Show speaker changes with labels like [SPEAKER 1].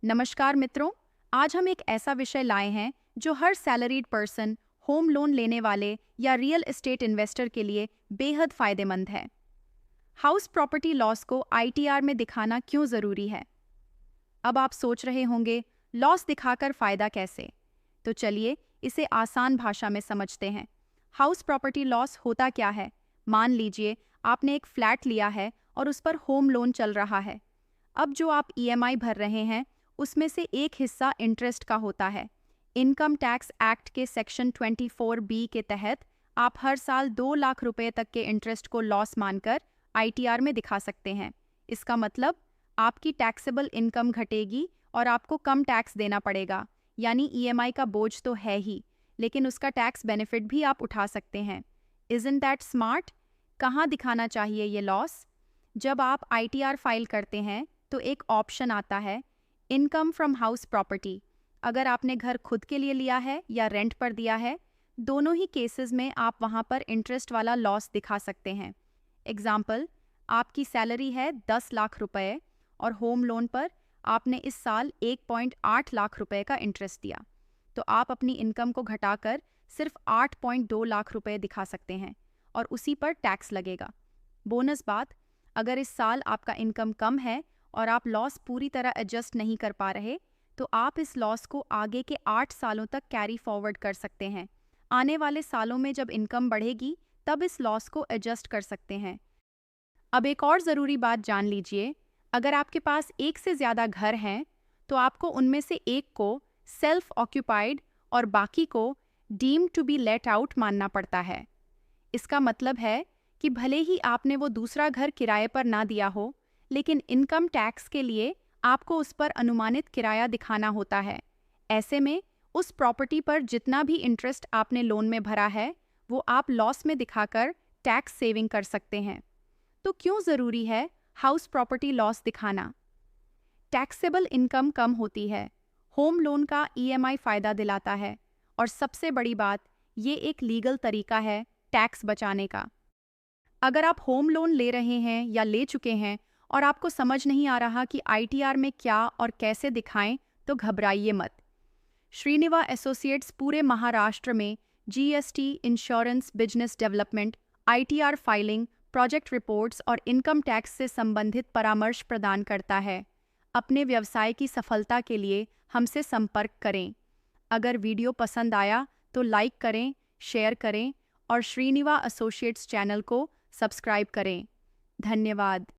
[SPEAKER 1] नमस्कार मित्रों, आज हम एक ऐसा विषय लाए हैं जो हर सैलरीड पर्सन, होम लोन लेने वाले या रियल एस्टेट इन्वेस्टर के लिए बेहद फायदेमंद है। हाउस प्रॉपर्टी लॉस को आईटीआर में दिखाना क्यों ज़रूरी है? अब आप सोच रहे होंगे, लॉस दिखाकर फ़ायदा कैसे? तो चलिए इसे आसान भाषा में समझते हैं। हाउस प्रॉपर्टी लॉस होता क्या है? मान लीजिए आपने एक फ्लैट लिया है और उस पर होम लोन चल रहा है। अब जो आप ईएमआई भर रहे हैं, उसमें से एक हिस्सा इंटरेस्ट का होता है। इनकम टैक्स एक्ट के सेक्शन 24B के तहत आप हर साल 2 लाख रुपए तक के इंटरेस्ट को लॉस मानकर आईटीआर में दिखा सकते हैं। इसका मतलब आपकी टैक्सेबल इनकम घटेगी और आपको कम टैक्स देना पड़ेगा। यानी ईएमआई का बोझ तो है ही, लेकिन उसका टैक्स बेनिफिट भी आप उठा सकते हैं। Isn't that smart? कहाँ दिखाना चाहिए ये लॉस? जब आप आईटीआर फाइल करते हैं तो एक ऑप्शन आता है, इनकम फ्रॉम हाउस प्रॉपर्टी। अगर आपने घर खुद के लिए लिया है या रेंट पर दिया है, दोनों ही केसेस में आप वहां पर इंटरेस्ट वाला लॉस दिखा सकते हैं। एग्जाम्पल, आपकी सैलरी है 10 लाख रुपए और होम लोन पर आपने इस साल 1.8 लाख रुपए का इंटरेस्ट दिया, तो आप अपनी इनकम को घटाकर सिर्फ 8.2 लाख रुपए दिखा सकते हैं और उसी पर टैक्स लगेगा। बोनस बात, अगर इस साल आपका इनकम कम है और आप लॉस पूरी तरह एडजस्ट नहीं कर पा रहे, तो आप इस लॉस को आगे के 8 सालों तक कैरी फॉरवर्ड कर सकते हैं। आने वाले सालों में जब इनकम बढ़ेगी, तब इस लॉस को एडजस्ट कर सकते हैं। अब एक और ज़रूरी बात जान लीजिए, अगर आपके पास एक से ज़्यादा घर हैं, तो आपको उनमें से एक को सेल्फ ऑक्यूपाइड और बाकी को deemed to be let out मानना पड़ता है। इसका मतलब है कि भले ही आपने वो दूसरा घर किराए पर ना दिया हो, लेकिन इनकम टैक्स के लिए आपको उस पर अनुमानित किराया दिखाना होता है। ऐसे में उस प्रॉपर्टी पर जितना भी इंटरेस्ट आपने लोन में भरा है, वो आप लॉस में दिखाकर टैक्स सेविंग कर सकते हैं। तो क्यों ज़रूरी है हाउस प्रॉपर्टी लॉस दिखाना? टैक्सेबल इनकम कम होती है, होम लोन का ईएमआई फ़ायदा दिलाता है, और सबसे बड़ी बात, ये एक लीगल तरीका है टैक्स बचाने का। अगर आप होम लोन ले रहे हैं या ले चुके हैं और आपको समझ नहीं आ रहा कि आईटीआर में क्या और कैसे दिखाएं, तो घबराइए मत। श्रीनिवा एसोसिएट्स पूरे महाराष्ट्र में GST, insurance, business development, ITR filing, project reports और इनकम टैक्स से संबंधित परामर्श प्रदान करता है। अपने व्यवसाय की सफलता के लिए हमसे संपर्क करें। अगर वीडियो पसंद आया तो लाइक करें, शेयर करें और श्रीनिवा एसोसिएट्स चैनल को सब्सक्राइब करें। धन्यवाद।